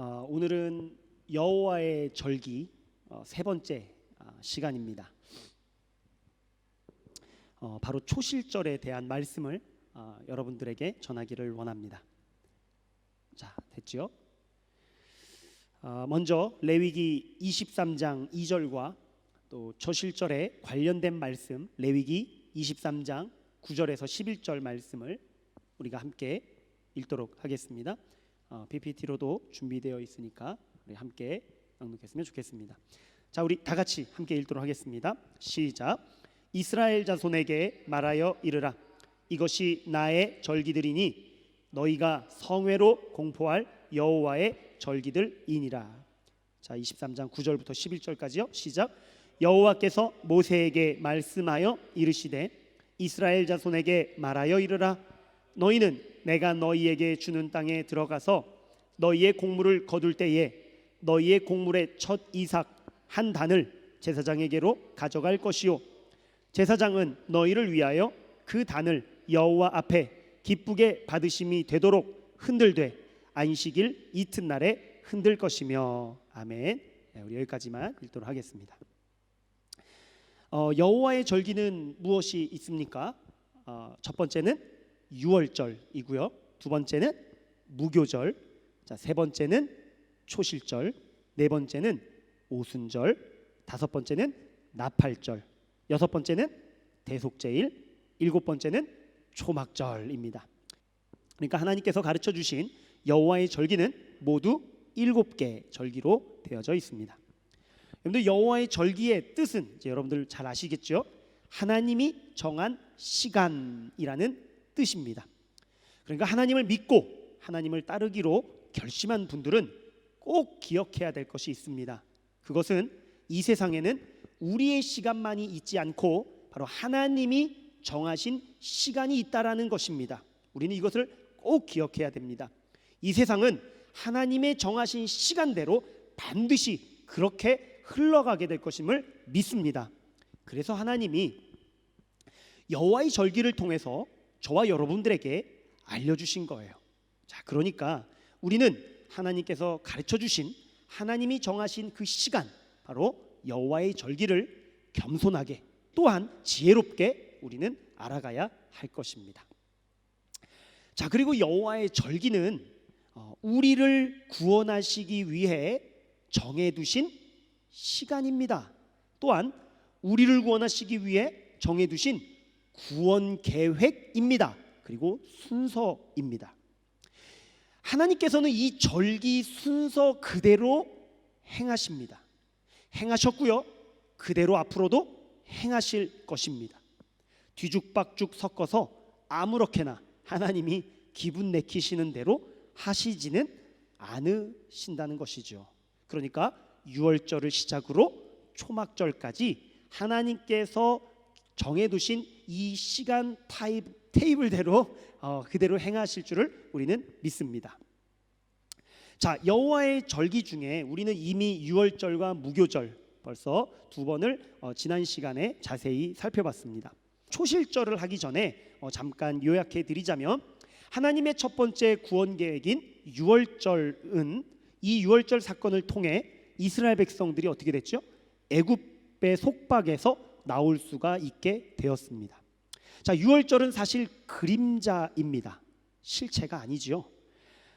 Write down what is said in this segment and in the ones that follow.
오늘은 여호와의 절기 세 번째 시간입니다. 바로 초실절에 대한 말씀을 여러분들에게 전하기를 원합니다. 자, 됐죠? 먼저 레위기 23장 2절과 또 초실절에 관련된 말씀 레위기 23장 9절에서 11절 말씀을 우리가 함께 읽도록 하겠습니다. PPT로도 준비되어 있으니까 우리 함께 낭독했으면 좋겠습니다. 자, 우리 다 같이 함께 읽도록 하겠습니다. 시작. 이스라엘 자손에게 말하여 이르라. 이것이 나의 절기들이니 너희가 성회로 공포할 여호와의 절기들이니라. 자, 23장 9절부터 11절까지요. 시작. 여호와께서 모세에게 말씀하여 이르시되 이스라엘 자손에게 말하여 이르라. 너희는 내가 너희에게 주는 땅에 들어가서 너희의 곡물을 거둘 때에 너희의 곡물의 첫 이삭 한 단을 제사장에게로 가져갈 것이요 제사장은 너희를 위하여 그 단을 여호와 앞에 기쁘게 받으심이 되도록 흔들되 안식일 이튿날에 흔들 것이며. 아멘. 네, 우리 여기까지만 읽도록 하겠습니다. 여호와의 절기는 무엇이 있습니까? 첫 번째는 유월절이고요. 두 번째는 무교절, 자, 세 번째는 초실절, 네 번째는 오순절, 다섯 번째는 나팔절, 여섯 번째는 대속제일, 일곱 번째는 초막절입니다. 그러니까 하나님께서 가르쳐 주신 여호와의 절기는 모두 7개 절기로 되어져 있습니다. 여러분들, 여호와의 절기의 뜻은 이제 여러분들 잘 아시겠죠? 하나님이 정한 시간이라는 뜻입니다. 그러니까 하나님을 믿고 하나님을 따르기로 결심한 분들은 꼭 기억해야 될 것이 있습니다. 그것은 이 세상에는 우리의 시간만이 있지 않고 바로 하나님이 정하신 시간이 있다라는 것입니다. 우리는 이것을 꼭 기억해야 됩니다. 이 세상은 하나님의 정하신 시간대로 반드시 그렇게 흘러가게 될 것임을 믿습니다. 그래서 하나님이 여호와의 절기를 통해서 저와 여러분들에게 알려주신 거예요. 자, 그러니까 우리는 하나님께서 가르쳐 주신 하나님이 정하신 그 시간, 바로 여호와의 절기를 겸손하게 또한 지혜롭게 우리는 알아가야 할 것입니다. 자, 그리고 여호와의 절기는 우리를 구원하시기 위해 정해두신 시간입니다. 또한 우리를 구원하시기 위해 정해두신 구원 계획입니다. 그리고 순서입니다. 하나님께서는 이 절기 순서 그대로 행하십니다. 행하셨고요, 그대로 앞으로도 행하실 것입니다. 뒤죽박죽 섞어서 아무렇게나 하나님이 기분 내키시는 대로 하시지는 않으신다는 것이죠. 그러니까 유월절을 시작으로 초막절까지 하나님께서 정해두신 이 시간 테이블대로 그대로 행하실 줄을 우리는 믿습니다. 자, 여호와의 절기 중에 우리는 이미 유월절과 무교절 벌써 두 번을 지난 시간에 자세히 살펴봤습니다. 초실절을 하기 전에 잠깐 요약해 드리자면 하나님의 첫 번째 구원 계획인 유월절은 이 유월절 사건을 통해 이스라엘 백성들이 어떻게 됐죠? 애굽의 속박에서 나올 수가 있게 되었습니다. 자, 유월절은 사실 그림자입니다. 실체가 아니지요.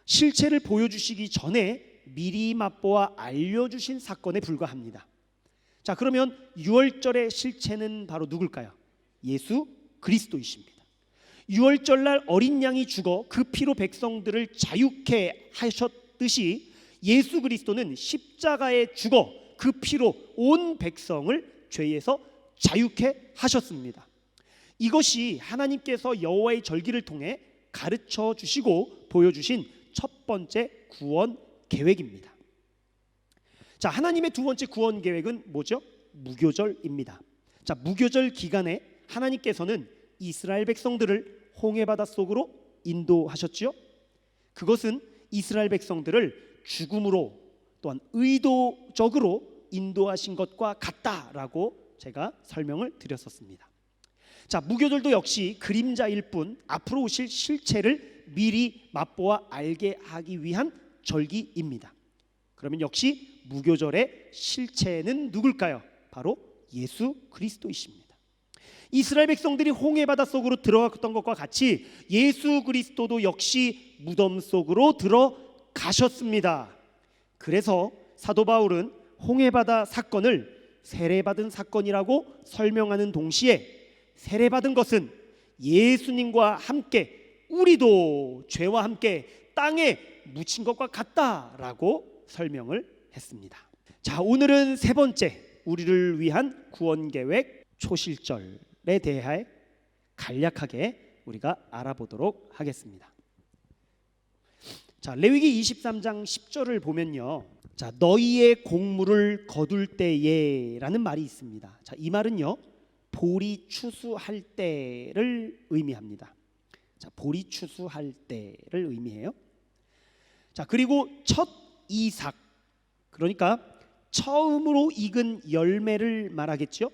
실체를 보여주시기 전에 미리 맛보아 알려주신 사건에 불과합니다. 자, 그러면 유월절의 실체는 바로 누굴까요? 예수 그리스도이십니다. 유월절날 어린 양이 죽어 그 피로 백성들을 자유케 하셨듯이 예수 그리스도는 십자가에 죽어 그 피로 온 백성을 죄에서 자유케 하셨습니다. 이것이 하나님께서 여호와의 절기를 통해 가르쳐 주시고 보여주신 첫 번째 구원 계획입니다. 자, 하나님의 두 번째 구원 계획은 뭐죠? 무교절입니다. 자, 무교절 기간에 하나님께서는 이스라엘 백성들을 홍해 바다 속으로 인도하셨죠. 그것은 이스라엘 백성들을 죽음으로 또한 의도적으로 인도하신 것과 같다라고 제가 설명을 드렸었습니다. 자, 무교절도 역시 그림자일 뿐 앞으로 오실 실체를 미리 맛보아 알게 하기 위한 절기입니다. 그러면 역시 무교절의 실체는 누굴까요? 바로 예수 그리스도이십니다. 이스라엘 백성들이 홍해 바다 속으로 들어갔던 것과 같이 예수 그리스도도 역시 무덤 속으로 들어가셨습니다. 그래서 사도 바울은 홍해 바다 사건을 세례받은 사건이라고 설명하는 동시에 세례받은 것은 예수님과 함께 우리도 죄와 함께 땅에 묻힌 것과 같다라고 설명을 했습니다. 자, 오늘은 세 번째, 우리를 위한 구원 계획 초실절에 대해 간략하게 우리가 알아보도록 하겠습니다. 자, 레위기 23장 10절을 보면요, 자, 너희의 곡물을 거둘 때에라는 말이 있습니다. 자, 이 말은요, 보리 추수할 때를 의미합니다. 자, 보리 추수할 때를 의미해요. 자, 그리고 첫 이삭, 그러니까 처음으로 익은 열매를 말하겠죠.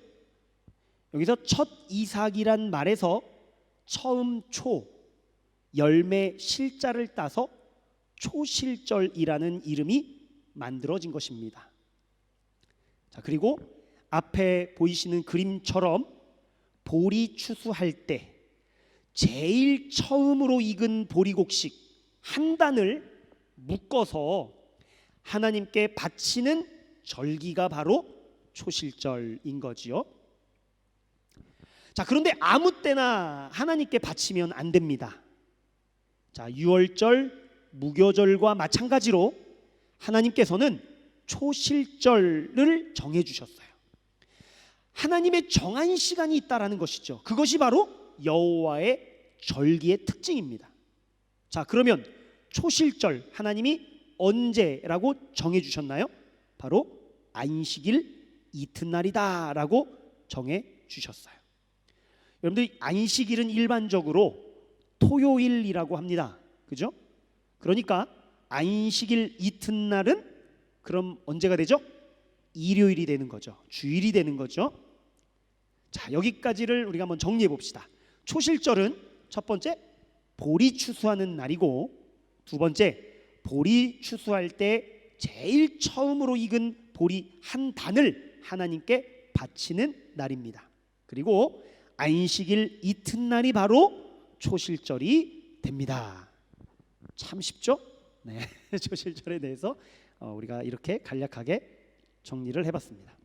여기서 첫 이삭이란 말에서 처음 초, 열매 실자를 따서 초실절이라는 이름이 만들어진 것입니다. 자, 그리고 앞에 보이시는 그림처럼 보리 추수할 때 제일 처음으로 익은 보리곡식 한 단을 묶어서 하나님께 바치는 절기가 바로 초실절인 거지요. 자, 그런데 아무 때나 하나님께 바치면 안 됩니다. 자, 유월절, 무교절과 마찬가지로 하나님께서는 초실절을 정해 주셨어요. 하나님의 정한 시간이 있다라는 것이죠. 그것이 바로 여호와의 절기의 특징입니다. 자, 그러면 초실절 하나님이 언제라고 정해 주셨나요? 바로 안식일 이튿날이다라고 정해 주셨어요. 여러분들, 안식일은 일반적으로 토요일이라고 합니다. 그죠? 그러니까 안식일 이튿날은 그럼 언제가 되죠? 일요일이 되는 거죠. 주일이 되는 거죠. 자, 여기까지를 우리가 한번 정리해 봅시다. 초실절은 첫 번째 보리 추수하는 날이고, 두 번째 보리 추수할 때 제일 처음으로 익은 보리 한 단을 하나님께 바치는 날입니다. 그리고 안식일 이튿날이 바로 초실절이 됩니다. 참 쉽죠? 네, 초실절에 대해서 우리가 이렇게 간략하게 정리를 해봤습니다.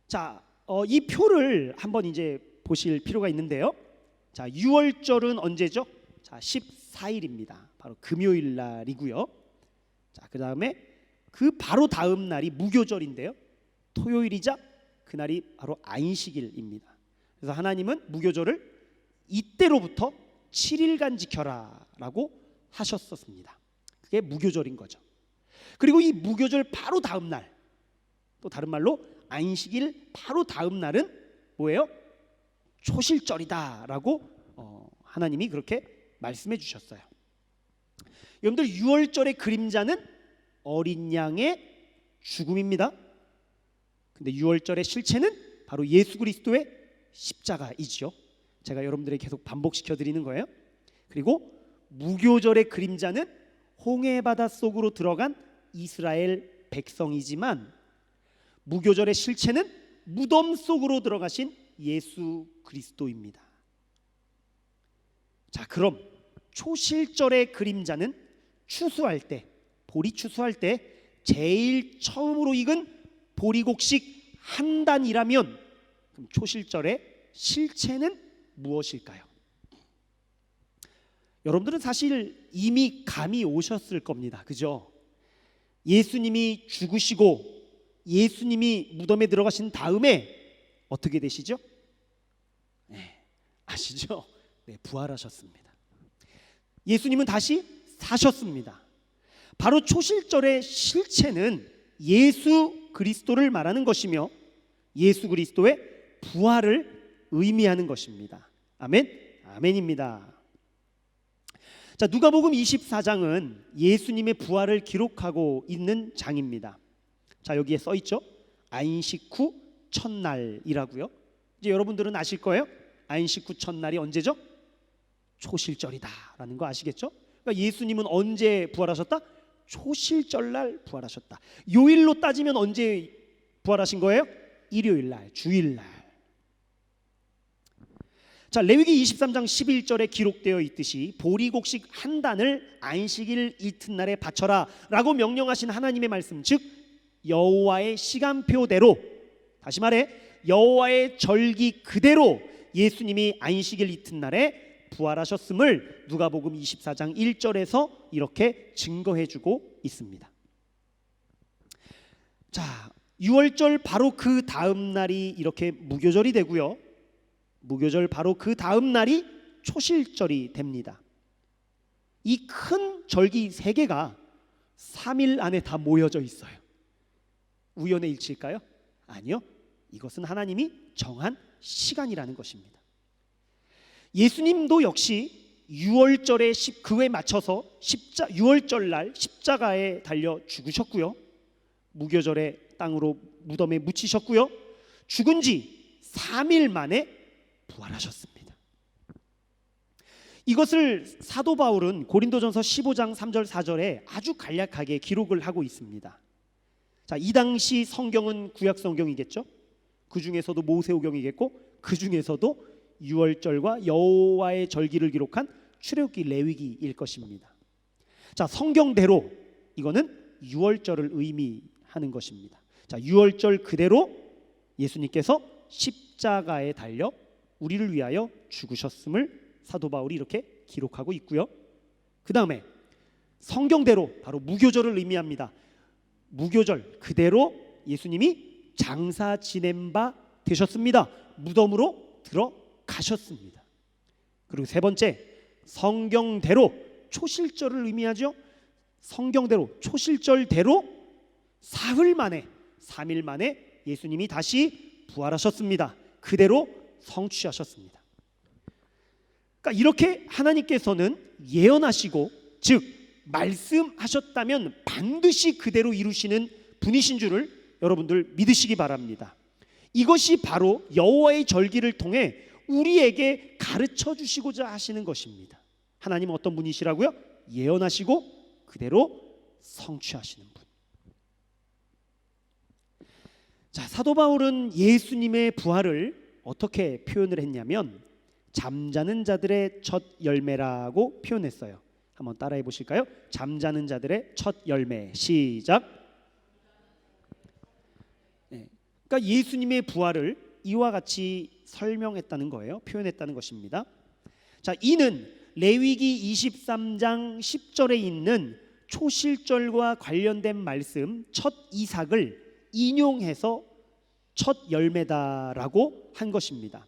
자, 이 표를 한번 이제 보실 필요가 있는데요. 자, 6월절은 언제죠? 자, 14일입니다. 바로 금요일 날이고요. 자, 그 다음에 그 바로 다음 날이 무교절인데요. 토요일이자 그날이 바로 안식일입니다. 그래서 하나님은 무교절을 이때로부터 7일간 지켜라라고 하셨었습니다. 그게 무교절인 거죠. 그리고 이 무교절 바로 다음 날, 또 다른 말로 안식일 바로 다음 날은 뭐예요? 초실절이다라고 하나님이 그렇게 말씀해 주셨어요. 여러분들, 6월절의 그림자는 어린 양의 죽음입니다. 근데 6월절의 실체는 바로 예수 그리스도의 십자가이지요. 제가 여러분들에게 계속 반복시켜 드리는 거예요. 그리고 무교절의 그림자는 홍해 바다 속으로 들어간 이스라엘 백성이지만, 무교절의 실체는 무덤 속으로 들어가신 예수 그리스도입니다. 자, 그럼 초실절의 그림자는 추수할 때, 보리 추수할 때 제일 처음으로 익은 보리곡식 한 단이라면, 그럼 초실절의 실체는 무엇일까요? 여러분들은 사실 이미 감이 오셨을 겁니다. 그죠? 예수님이 죽으시고 예수님이 무덤에 들어가신 다음에 어떻게 되시죠? 네, 아시죠? 네, 부활하셨습니다. 예수님은 다시 사셨습니다. 바로 초실절의 실체는 예수 그리스도를 말하는 것이며 예수 그리스도의 부활을 의미하는 것입니다. 아멘? 아멘입니다. 자, 누가복음 24장은 예수님의 부활을 기록하고 있는 장입니다. 자, 여기에 써 있죠? 안식 후 첫날이라고요. 이제 여러분들은 아실 거예요. 안식 후 첫날이 언제죠? 초실절이다라는 거 아시겠죠? 그러니까 예수님은 언제 부활하셨다? 초실절날 부활하셨다. 요일로 따지면 언제 부활하신 거예요? 일요일날, 주일날. 자, 레위기 23장 11절에 기록되어 있듯이 보리곡식 한 단을 안식일 이튿날에 바쳐라 라고 명령하신 하나님의 말씀, 즉 여호와의 시간표대로, 다시 말해 여호와의 절기 그대로 예수님이 안식일 이튿날에 부활하셨음을 누가복음 24장 1절에서 이렇게 증거해주고 있습니다. 자, 유월절 바로 그 다음 날이 이렇게 무교절이 되고요, 무교절 바로 그 다음 날이 초실절이 됩니다. 이 큰 절기 세 개가 3일 안에 다 모여져 있어요. 우연의 일치일까요? 아니요. 이것은 하나님이 정한 시간이라는 것입니다. 예수님도 역시 유월절에 그에 맞춰서 유월절 날 십자가에 달려 죽으셨고요, 무교절에 땅으로 무덤에 묻히셨고요, 죽은 지 3일 만에 부활하셨습니다. 이것을 사도 바울은 고린도전서 15장 3절 4절에 아주 간략하게 기록을 하고 있습니다. 자, 이 당시 성경은 구약 성경이겠죠. 그 중에서도 모세오경이겠고, 그 중에서도 유월절과 여호와의 절기를 기록한 출애굽기 레위기일 것입니다. 자, 성경대로 이거는 유월절을 의미하는 것입니다. 자, 유월절 그대로 예수님께서 십자가에 달려 우리를 위하여 죽으셨음을 사도 바울이 이렇게 기록하고 있고요. 그 다음에 성경대로 바로 무교절을 의미합니다. 무교절 그대로 예수님이 장사 지낸 바 되셨습니다. 무덤으로 들어가셨습니다. 그리고 세 번째, 성경대로 초실절을 의미하죠. 성경대로 초실절대로 3일 만에 예수님이 다시 부활하셨습니다. 그대로 성취하셨습니다. 그러니까 이렇게 하나님께서는 예언하시고, 즉 말씀하셨다면 반드시 그대로 이루시는 분이신 줄을 여러분들 믿으시기 바랍니다. 이것이 바로 여호와의 절기를 통해 우리에게 가르쳐 주시고자 하시는 것입니다. 하나님은 어떤 분이시라고요? 예언하시고 그대로 성취하시는 분. 자, 사도 바울은 예수님의 부활을 어떻게 표현을 했냐면 잠자는 자들의 첫 열매라고 표현했어요. 한번 따라해 보실까요? 잠자는 자들의 첫 열매. 시작. 네. 그러니까 예수님의 부활을 이와 같이 설명했다는 거예요. 표현했다는 것입니다. 자, 이는 레위기 23장 10절에 있는 초실절과 관련된 말씀 첫 이삭을 인용해서 첫 열매다라고 한 것입니다.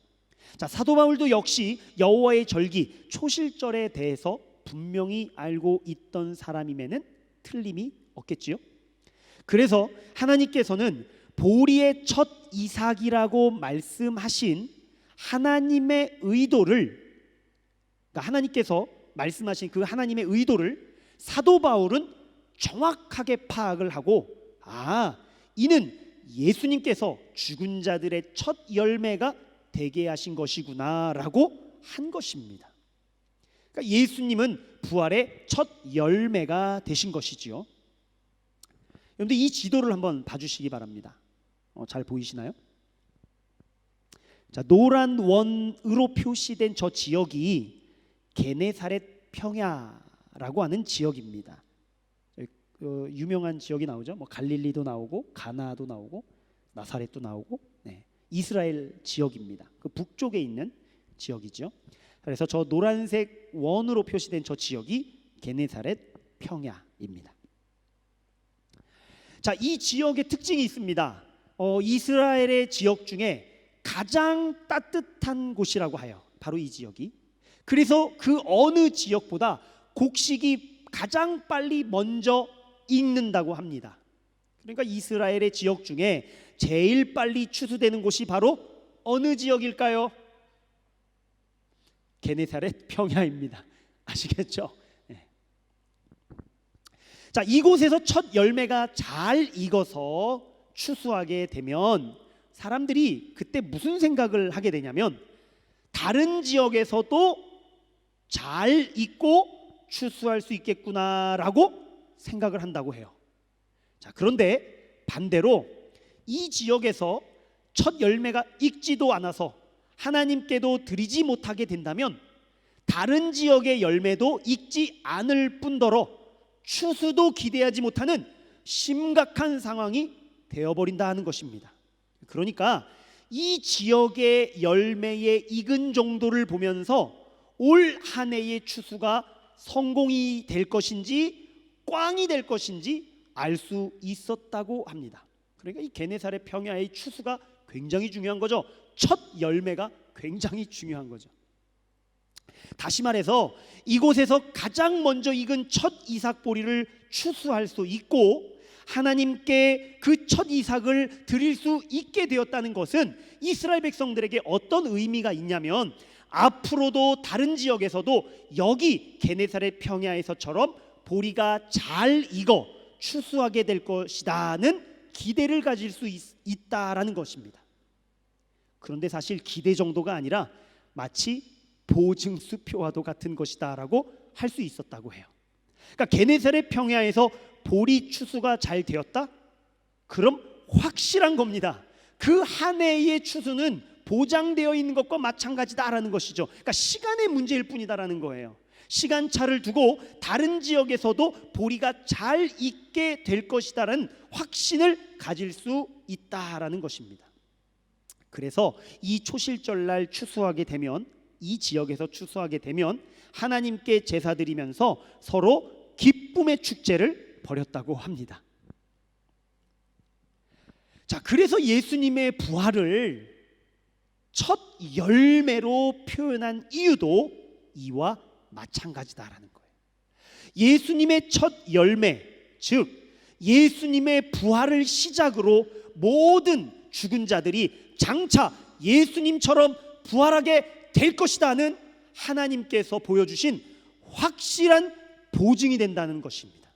자, 사도 바울도 역시 여호와의 절기 초실절에 대해서 분명히 알고 있던 사람임에는 틀림이 없겠지요. 그래서 하나님께서는 보리의 첫 이삭이라고 말씀하신 하나님의 의도를, 그러니까 하나님께서 말씀하신 그 하나님의 의도를 사도 바울은 정확하게 파악을 하고, 이는 예수님께서 죽은 자들의 첫 열매가 되게 하신 것이구나라고 한 것입니다. 그러니까 예수님은 부활의 첫 열매가 되신 것이지요. 여러분들 이 지도를 한번 봐주시기 바랍니다. 잘 보이시나요? 자, 노란 원으로 표시된 저 지역이 게네사렛 평야라고 하는 지역입니다. 유명한 지역이 나오죠. 뭐 갈릴리도 나오고 가나도 나오고 나사렛도 나오고, 이스라엘 지역입니다. 그 북쪽에 있는 지역이죠. 그래서 저 노란색 원으로 표시된 저 지역이 게네사렛 평야입니다. 자, 이 지역의 특징이 있습니다. 이스라엘의 지역 중에 가장 따뜻한 곳이라고 해요. 바로 이 지역이. 그래서 그 어느 지역보다 곡식이 가장 빨리 먼저 익는다고 합니다. 그러니까 이스라엘의 지역 중에 제일 빨리 추수되는 곳이 바로 어느 지역일까요? 게네사렛 평야입니다. 아시겠죠? 자, 이곳에서 첫 열매가 잘 익어서 추수하게 되면 사람들이 그때 무슨 생각을 하게 되냐면, 다른 지역에서도 잘 익고 추수할 수 있겠구나라고 생각을 한다고 해요. 자, 그런데 반대로 이 지역에서 첫 열매가 익지도 않아서 하나님께도 드리지 못하게 된다면 다른 지역의 열매도 익지 않을 뿐더러 추수도 기대하지 못하는 심각한 상황이 되어버린다 하는 것입니다. 그러니까 이 지역의 열매의 익은 정도를 보면서 올 한 해의 추수가 성공이 될 것인지 꽝이 될 것인지 알 수 있었다고 합니다. 그러니까 이 게네사렛 평야의 추수가 굉장히 중요한 거죠. 첫 열매가 굉장히 중요한 거죠. 다시 말해서 이곳에서 가장 먼저 익은 첫 이삭 보리를 추수할 수 있고 하나님께 그 첫 이삭을 드릴 수 있게 되었다는 것은 이스라엘 백성들에게 어떤 의미가 있냐면 앞으로도 다른 지역에서도 여기 게네사렛 평야에서처럼 보리가 잘 익어 추수하게 될 것이다는 기대를 가질 수 있다라는 것입니다. 그런데 사실 기대 정도가 아니라 마치 보증수표와도 같은 것이다라고 할 수 있었다고 해요. 그러니까 게네사렛 평야에서 보리 추수가 잘 되었다? 그럼 확실한 겁니다. 그 한 해의 추수는 보장되어 있는 것과 마찬가지다라는 것이죠. 그러니까 시간의 문제일 뿐이다라는 거예요. 시간차를 두고 다른 지역에서도 보리가 잘 익게 될 것이다라는 확신을 가질 수 있다라는 것입니다. 그래서 이 초실절날 추수하게 되면 이 지역에서 추수하게 되면 하나님께 제사 드리면서 서로 기쁨의 축제를 벌였다고 합니다. 자, 그래서 예수님의 부활을 첫 열매로 표현한 이유도 이와 마찬가지다라는 거예요. 예수님의 첫 열매, 즉 예수님의 부활을 시작으로 모든 죽은 자들이 장차 예수님처럼 부활하게 될 것이다는 하나님께서 보여주신 확실한 보증이 된다는 것입니다.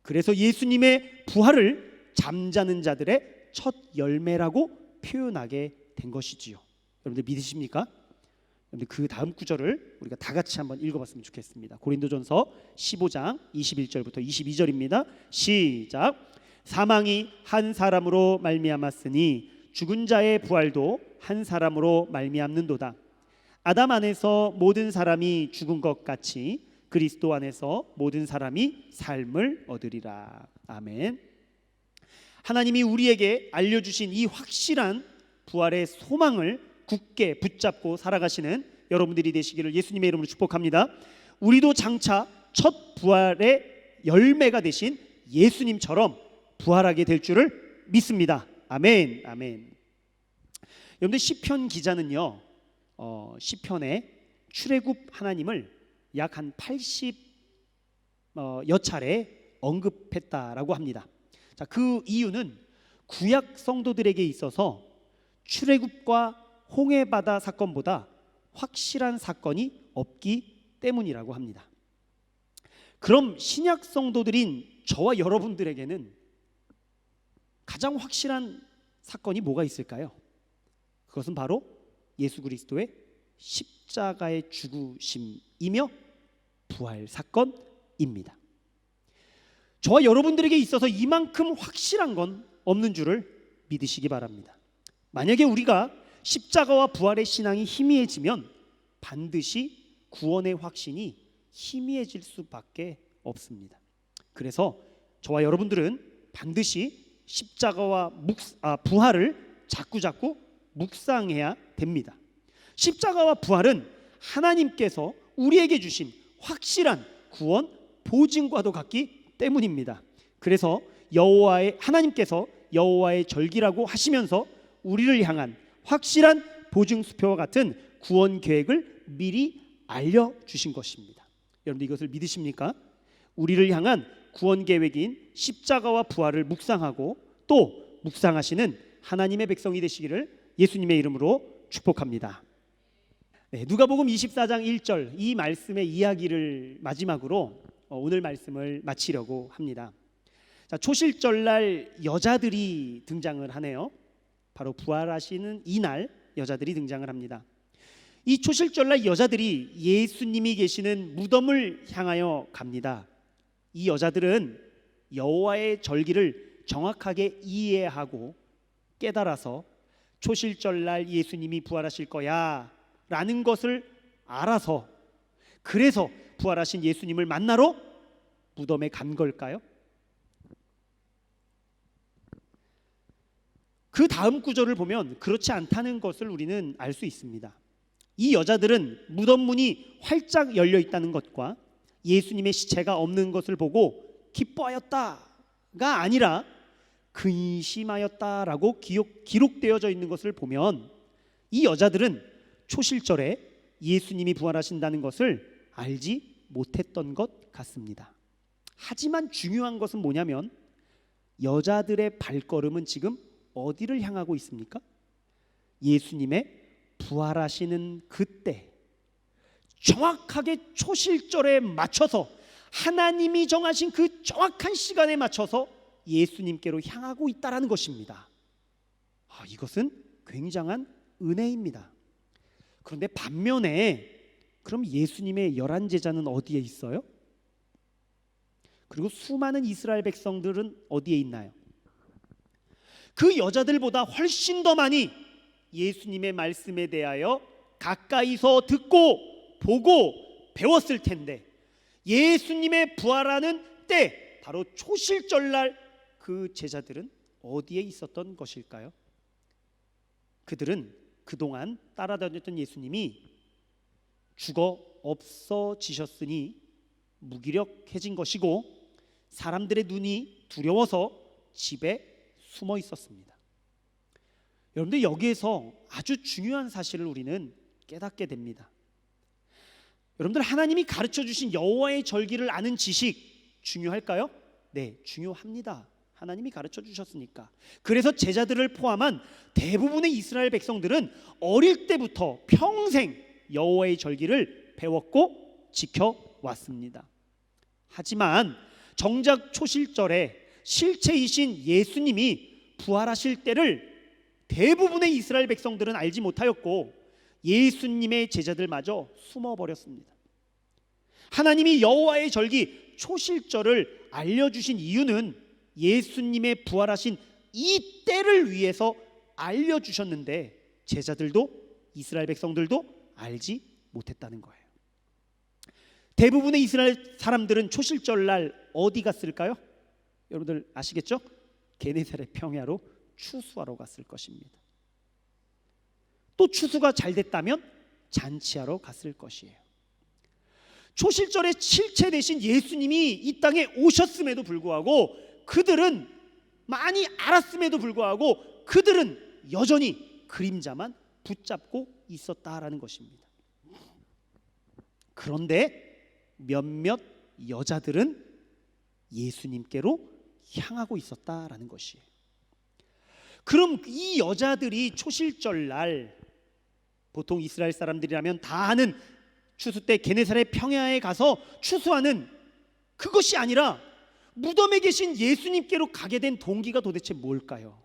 그래서 예수님의 부활을 잠자는 자들의 첫 열매라고 표현하게 된 것이지요. 여러분들 믿으십니까? 여러분들 그 다음 구절을 우리가 다 같이 한번 읽어봤으면 좋겠습니다. 고린도전서 15장 21절부터 22절입니다. 시작. 사망이 한 사람으로 말미암았으니 죽은 자의 부활도 한 사람으로 말미암는도다. 아담 안에서 모든 사람이 죽은 것 같이 그리스도 안에서 모든 사람이 삶을 얻으리라. 아멘. 하나님이 우리에게 알려주신 이 확실한 부활의 소망을 굳게 붙잡고 살아가시는 여러분들이 되시기를 예수님의 이름으로 축복합니다. 우리도 장차 첫 부활의 열매가 되신 예수님처럼 부활하게 될 줄을 믿습니다. 아멘. 아멘. 여러분들 시편 기자는요, 시편에 출애굽 하나님을 약 한 80여 차례 언급했다라고 합니다. 자, 그 이유는 구약 성도들에게 있어서 출애굽과 홍해바다 사건보다 확실한 사건이 없기 때문이라고 합니다. 그럼 신약 성도들인 저와 여러분들에게는 가장 확실한 사건이 뭐가 있을까요? 그것은 바로 예수 그리스도의 십자가의 죽으심이며 부활 사건입니다. 저와 여러분들에게 있어서 이만큼 확실한 건 없는 줄을 믿으시기 바랍니다. 만약에 우리가 십자가와 부활의 신앙이 희미해지면 반드시 구원의 확신이 희미해질 수밖에 없습니다. 그래서 저와 여러분들은 반드시 십자가와 부활을 자꾸자꾸 묵상해야 됩니다. 십자가와 부활은 하나님께서 우리에게 주신 확실한 구원 보증과도 같기 때문입니다. 그래서 하나님께서 여호와의 절기라고 하시면서 우리를 향한 확실한 보증수표와 같은 구원 계획을 미리 알려주신 것입니다. 여러분들 이것을 믿으십니까? 우리를 향한 구원 계획인 십자가와 부활을 묵상하고 또 묵상하시는 하나님의 백성이 되시기를 예수님의 이름으로 축복합니다. 네, 누가복음 24장 1절 이 말씀의 이야기를 마지막으로 오늘 말씀을 마치려고 합니다. 자, 초실절날 여자들이 등장을 하네요. 바로 부활하시는 이날 여자들이 등장을 합니다. 이 초실절날 여자들이 예수님이 계시는 무덤을 향하여 갑니다. 이 여자들은 여호와의 절기를 정확하게 이해하고 깨달아서 초실절날 예수님이 부활하실 거야 라는 것을 알아서, 그래서 부활하신 예수님을 만나러 무덤에 간 걸까요? 그 다음 구절을 보면 그렇지 않다는 것을 우리는 알 수 있습니다. 이 여자들은 무덤 문이 활짝 열려 있다는 것과 예수님의 시체가 없는 것을 보고 기뻐하였다가 아니라 근심하였다라고 기록되어져 있는 것을 보면 이 여자들은 초실절에 예수님이 부활하신다는 것을 알지 못했던 것 같습니다. 하지만 중요한 것은 뭐냐면 여자들의 발걸음은 지금 어디를 향하고 있습니까? 예수님의 부활하시는 그때 정확하게 초실절에 맞춰서 하나님이 정하신 그 정확한 시간에 맞춰서 예수님께로 향하고 있다라는 것입니다. 이것은 굉장한 은혜입니다. 그런데 반면에 그럼 예수님의 11제자는 어디에 있어요? 그리고 수많은 이스라엘 백성들은 어디에 있나요? 그 여자들보다 훨씬 더 많이 예수님의 말씀에 대하여 가까이서 듣고 보고 배웠을 텐데 예수님의 부활하는 때 바로 초실절날 그 제자들은 어디에 있었던 것일까요? 그들은 그동안 따라다녔던 예수님이 죽어 없어지셨으니 무기력해진 것이고 사람들의 눈이 두려워서 집에 숨어 있었습니다. 여러분들 여기에서 아주 중요한 사실을 우리는 깨닫게 됩니다. 여러분들 하나님이 가르쳐 주신 여호와의 절기를 아는 지식 중요할까요? 네, 중요합니다. 하나님이 가르쳐 주셨으니까. 그래서 제자들을 포함한 대부분의 이스라엘 백성들은 어릴 때부터 평생 여호와의 절기를 배웠고 지켜왔습니다. 하지만 정작 초실절에 실체이신 예수님이 부활하실 때를 대부분의 이스라엘 백성들은 알지 못하였고 예수님의 제자들마저 숨어버렸습니다. 하나님이 여호와의 절기 초실절을 알려주신 이유는 예수님의 부활하신 이 때를 위해서 알려주셨는데 제자들도 이스라엘 백성들도 알지 못했다는 거예요. 대부분의 이스라엘 사람들은 초실절날 어디 갔을까요? 여러분들 아시겠죠? 게네사렛 평야로 추수하러 갔을 것입니다. 또 추수가 잘 됐다면 잔치하러 갔을 것이에요. 초실절에 실체 되신 예수님이 이 땅에 오셨음에도 불구하고 그들은 많이 알았음에도 불구하고 그들은 여전히 그림자만 붙잡고 있었다라는 것입니다. 그런데 몇몇 여자들은 예수님께로 향하고 있었다라는 것이에요. 그럼 이 여자들이 초실절날 보통 이스라엘 사람들이라면 다 아는 추수 때 게네사렛 평야에 가서 추수하는 그것이 아니라 무덤에 계신 예수님께로 가게 된 동기가 도대체 뭘까요?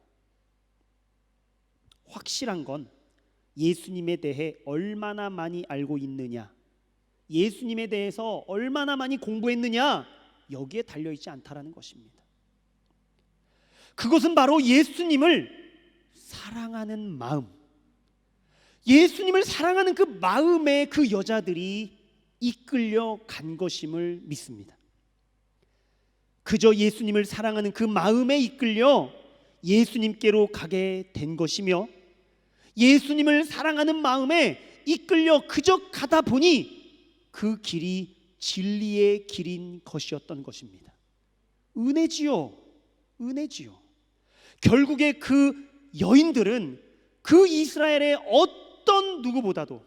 확실한 건 예수님에 대해 얼마나 많이 알고 있느냐, 예수님에 대해서 얼마나 많이 공부했느냐 여기에 달려있지 않다라는 것입니다. 그것은 바로 예수님을 사랑하는 마음, 예수님을 사랑하는 그 마음에 그 여자들이 이끌려 간 것임을 믿습니다. 그저 예수님을 사랑하는 그 마음에 이끌려 예수님께로 가게 된 것이며 예수님을 사랑하는 마음에 이끌려 그저 가다 보니 그 길이 진리의 길인 것이었던 것입니다. 은혜지요, 은혜지요. 결국에 그 여인들은 그 이스라엘의 어떤 누구보다도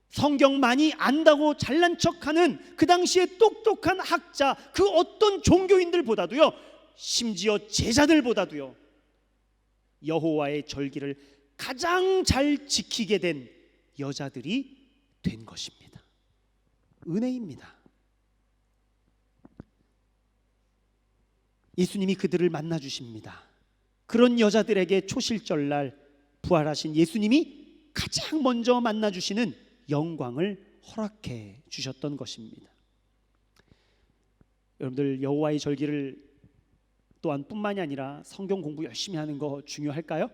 성경 많이 안다고 잘난 척하는 그 당시에 똑똑한 학자, 그 어떤 종교인들보다도요, 심지어 제자들보다도요, 여호와의 절기를 가장 잘 지키게 된 여자들이 된 것입니다. 은혜입니다. 예수님이 그들을 만나 주십니다. 그런 여자들에게 초실절날 부활하신 예수님이 가장 먼저 만나 주시는 영광을 허락해 주셨던 것입니다. 여러분들 여호와의 절기를 또한 뿐만이 아니라 성경 공부 열심히 하는 거 중요할까요?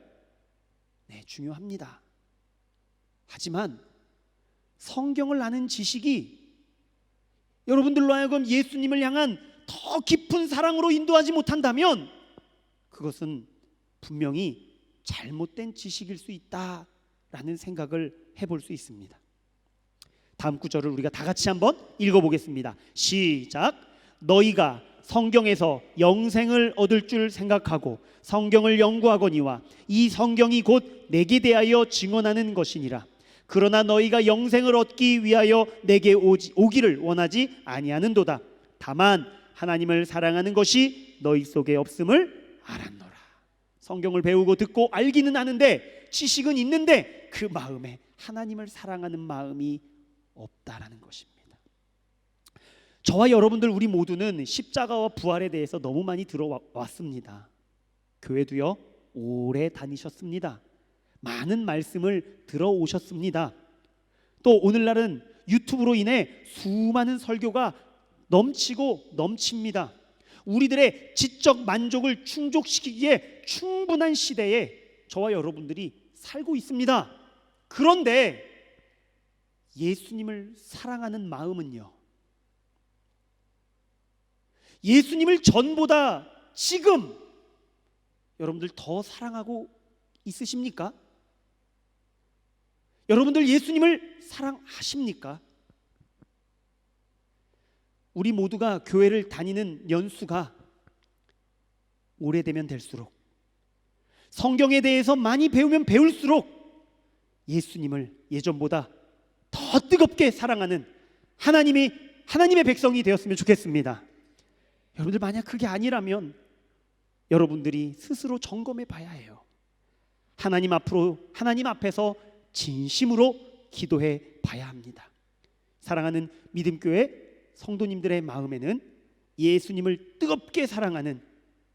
네, 중요합니다. 하지만 성경을 아는 지식이 여러분들로 하여금 예수님을 향한 더 깊은 사랑으로 인도하지 못한다면 그것은 분명히 잘못된 지식일 수 있다라는 생각을 해볼 수 있습니다. 다음 구절을 우리가 다 같이 한번 읽어보겠습니다. 시작. 너희가 성경에서 영생을 얻을 줄 생각하고 성경을 연구하거니와 이 성경이 곧 내게 대하여 증언하는 것이니라. 그러나 너희가 영생을 얻기 위하여 내게 오기를 원하지 아니하는도다. 다만 하나님을 사랑하는 것이 너희 속에 없음을 알았노라. 성경을 배우고 듣고 알기는 아는데, 지식은 있는데 그 마음에 하나님을 사랑하는 마음이 없다라는 것입니다. 저와 여러분들 우리 모두는 십자가와 부활에 대해서 너무 많이 들어왔습니다. 교회도요 오래 다니셨습니다. 많은 말씀을 들어오셨습니다. 또 오늘날은 유튜브로 인해 수많은 설교가 넘치고 넘칩니다. 우리들의 지적 만족을 충족시키기에 충분한 시대에 저와 여러분들이 살고 있습니다. 그런데 예수님을 사랑하는 마음은요, 예수님을 전보다 지금 여러분들 더 사랑하고 있으십니까? 여러분들 예수님을 사랑하십니까? 우리 모두가 교회를 다니는 연수가 오래되면 될수록, 성경에 대해서 많이 배우면 배울수록 예수님을 예전보다 더 뜨겁게 사랑하는 하나님의 백성이 되었으면 좋겠습니다. 여러분들 만약 그게 아니라면 여러분들이 스스로 점검해 봐야 해요. 하나님 앞에서 진심으로 기도해 봐야 합니다. 사랑하는 믿음교회 성도님들의 마음에는 예수님을 뜨겁게 사랑하는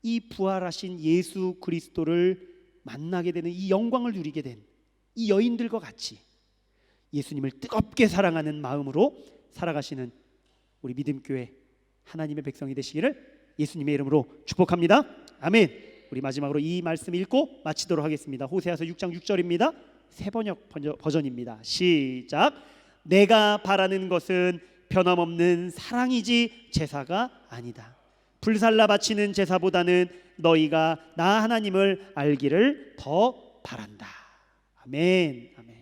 이 부활하신 예수 그리스도를 만나게 되는, 이 영광을 누리게 된 이 여인들과 같이 예수님을 뜨겁게 사랑하는 마음으로 살아가시는 우리 믿음교회 하나님의 백성이 되시기를 예수님의 이름으로 축복합니다. 아멘. 우리 마지막으로 이 말씀 읽고 마치도록 하겠습니다. 호세아서 6장 6절입니다. 새번역 버전입니다. 시작. 내가 바라는 것은 변함없는 사랑이지 제사가 아니다. 불살라 바치는 제사보다는 너희가 나 하나님을 알기를 더 바란다. 아멘. 아멘.